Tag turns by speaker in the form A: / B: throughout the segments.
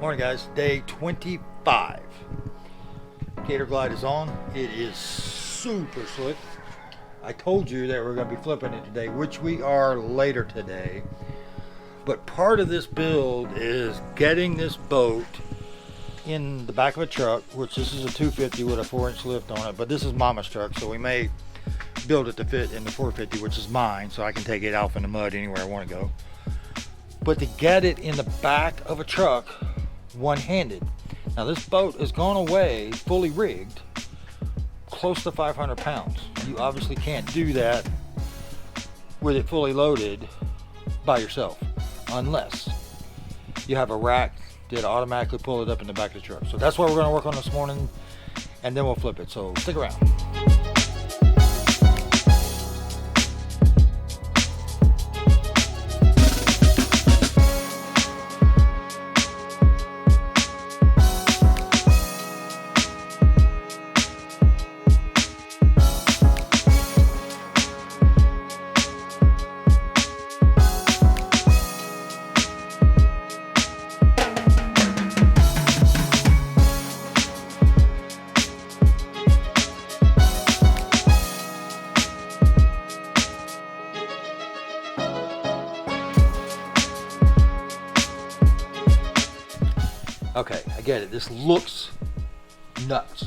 A: Morning guys, day 25. Gator Glide is on. It is super slick. I told you that we're going to be flipping it today, which we are later today. But part of this build is getting this boat in the back of a truck, which this is a 250 with a 4-inch lift on it, but this is Mama's truck, so we may build it to fit in the 450, which is mine, so I can take it out in the mud anywhere I want to go. But to get it in the back of a truck one-handed. Now this boat is going away fully rigged close to 500 pounds. You obviously can't do that with it fully loaded by yourself unless you have a rack that automatically pull it up in the back of the truck. So that's what we're going to work on this morning, and then we'll flip it. So stick around. Okay, I get it. This looks nuts.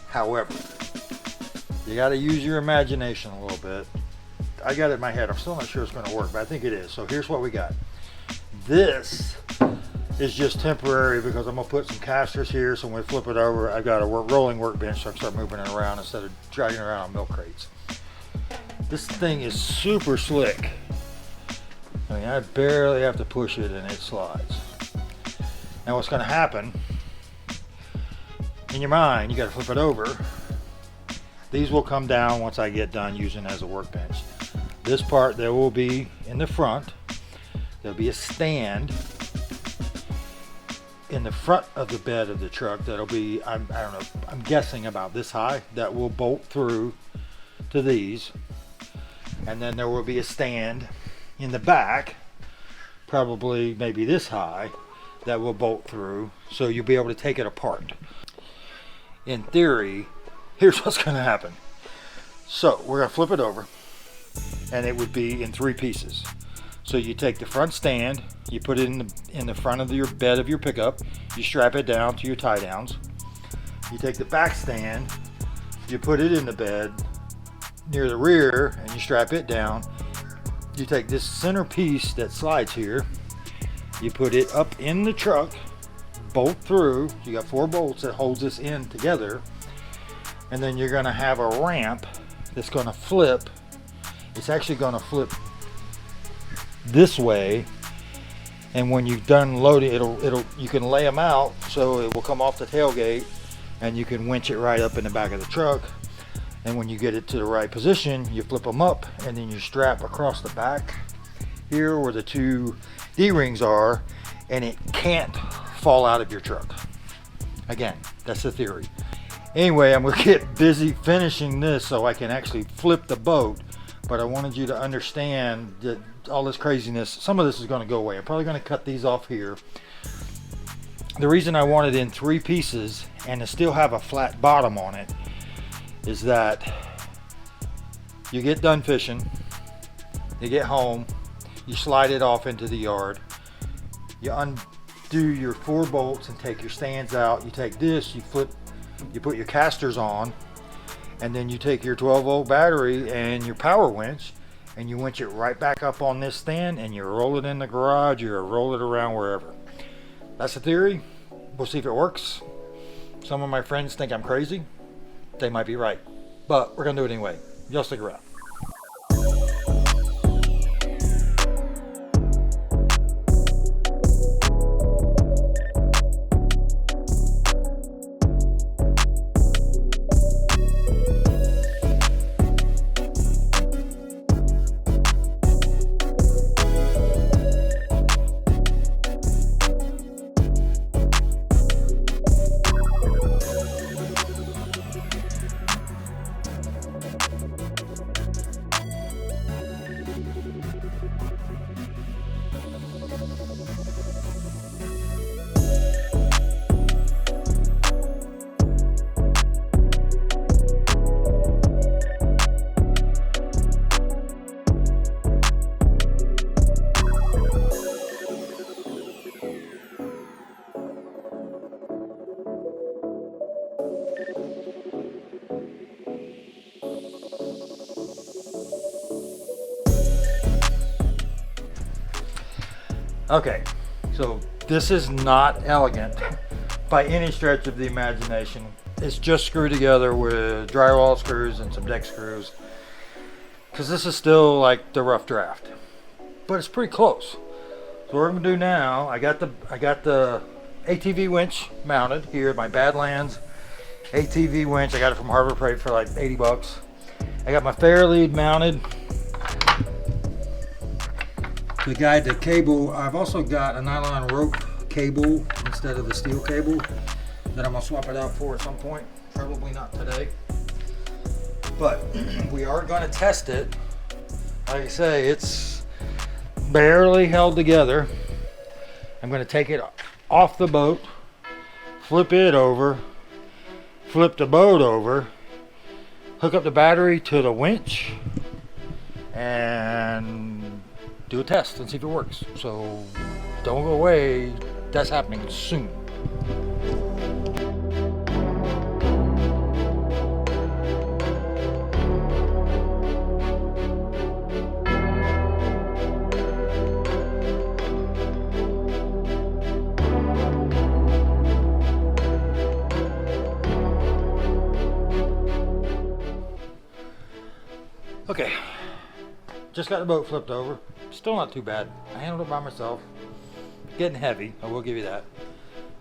A: However, you got to use your imagination a little bit. I got it in my head. I'm still not sure it's going to work, but I think it is. So here's what we got. This is just temporary because I'm going to put some casters here. So when we flip it over, I've got a rolling workbench so I can start moving it around instead of dragging it around on milk crates. This thing is super slick. I mean, I barely have to push it and it slides. Now what's going to happen, in your mind, you got to flip it over. These will come down once I get done using it as a workbench. This part, there will be in the front, there'll be a stand in the front of the bed of the truck that'll be, I don't know, I'm guessing about this high, that will bolt through to these. And then there will be a stand in the back, probably maybe this high, that will bolt through, so you'll be able to take it apart. In theory, here's what's going to happen. So we're going to flip it over, and it would be in 3 pieces. So you take the front stand, you put it in the front of your bed of your pickup, you strap it down to your tie downs. You take the back stand, you put it in the bed near the rear, and you strap it down. You take this center piece that slides here, you put it up in the truck, bolt through. You got 4 bolts that holds this in together, and then you're going to have a ramp that's going to flip. It's actually going to flip this way, and when you've done loading, you can lay them out so it will come off the tailgate, and you can winch it right up in the back of the truck. And when you get it to the right position, you flip them up, and then you strap across the back here where the 2 D-rings are, and it can't fall out of your truck. Again, that's the theory. Anyway, I'm going to get busy finishing this so I can actually flip the boat, but I wanted you to understand that all this craziness, some of this is going to go away. I'm probably going to cut these off here. The reason I want it in 3 pieces and to still have a flat bottom on it is that you get done fishing, you get home, you slide it off into the yard, you undo your 4 bolts and take your stands out. You take this, you put your casters on, and then you take your 12-volt battery and your power winch, and you winch it right back up on this stand, and you roll it in the garage or roll it around wherever. That's the theory. We'll see if it works. Some of my friends think I'm crazy. They might be right, but we're gonna do it anyway. Y'all stick around. Okay, so this is not elegant by any stretch of the imagination. It's just screwed together with drywall screws and some deck screws, because this is still like the rough draft, but it's pretty close. So what I'm gonna do now, I got the ATV winch mounted here at my Badlands ATV winch. I got it from Harbor Freight for like 80 bucks. I got my Fairlead mounted to guide the cable. I've also got a nylon rope cable instead of the steel cable that I'm gonna swap it out for at some point. Probably not today, but we are gonna test it. Like I say, it's barely held together. I'm gonna take it off the boat, flip it over, flip the boat over, hook up the battery to the winch, and do a test and see if it works. So don't go away, that's happening soon. Okay, just got the boat flipped over. Still not too bad. I handled it by myself. Getting heavy, I will give you that.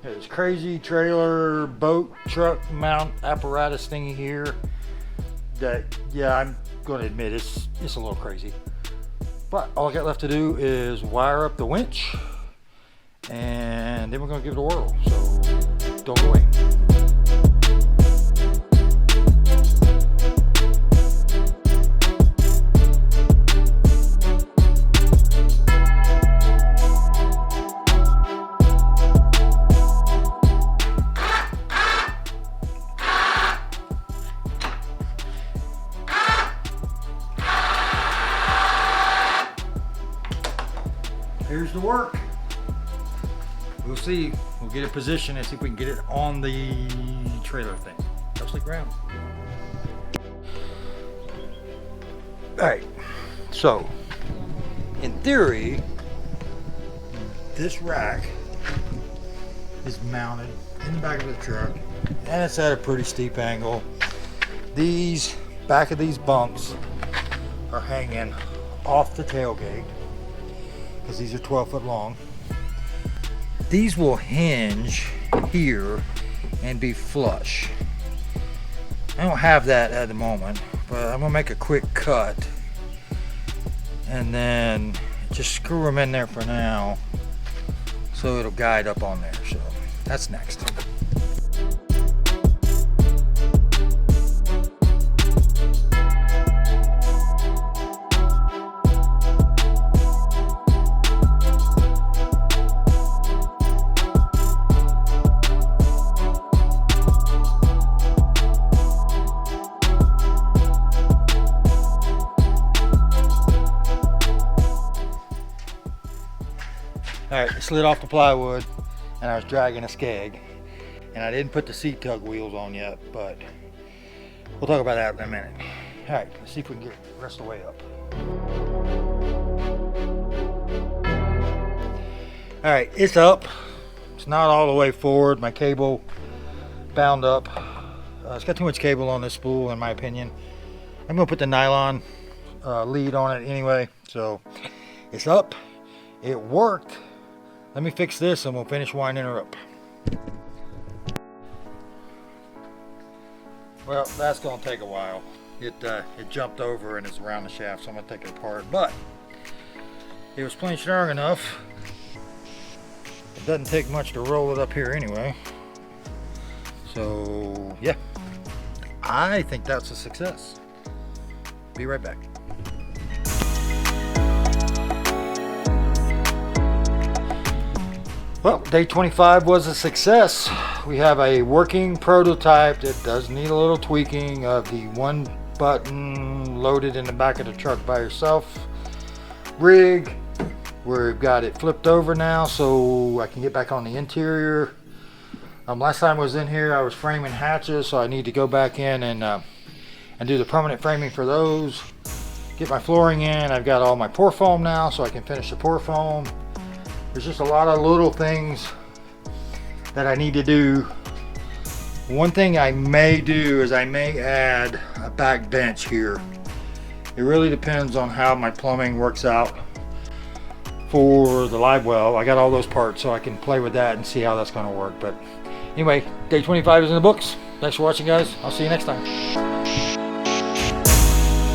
A: There's crazy trailer, boat, truck mount apparatus thingy here that, yeah, I'm going to admit it's a little crazy. But all I got left to do is wire up the winch, and then we're going to give it a whirl. So don't go away. Here's the work. We'll see. We'll get it positioned and see if we can get it on the trailer thing. Go sleep around. Alright, so in theory, this rack is mounted in the back of the truck and it's at a pretty steep angle. These back of these bunks are hanging off the tailgate, because these are 12 foot long. These will hinge here and be flush. I don't have that at the moment, but I'm gonna make a quick cut and then just screw them in there for now so it'll guide up on there. So that's next. Alright, I slid off the plywood and I was dragging a skeg, and I didn't put the seat tug wheels on yet, but we'll talk about that in a minute. Alright, let's see if we can get the rest of the way up. Alright, it's up. It's not all the way forward. My cable bound up. It's got too much cable on this spool in my opinion. I'm going to put the nylon lead on it anyway. So it's up. It worked. Let me fix this and we'll finish winding her up. Well, that's going to take a while. It jumped over and it's around the shaft, so I'm going to take it apart. But it was plenty strong enough. It doesn't take much to roll it up here anyway. So, yeah. I think that's a success. Be right back. Well, day 25 was a success. We have a working prototype that does need a little tweaking of the one button loaded in the back of the truck by yourself rig. We've got it flipped over now so I can get back on the interior. Last time I was in here I was framing hatches, so I need to go back in and do the permanent framing for those. Get my flooring in. I've got all my pour foam now so I can finish the pour foam. There's just a lot of little things that I need to do. One thing I may do is I may add a back bench here. It really depends on how my plumbing works out for the live well. I got all those parts, so I can play with that and see how that's going to work. But anyway, day 25 is in the books. Thanks for watching, guys. I'll see you next time.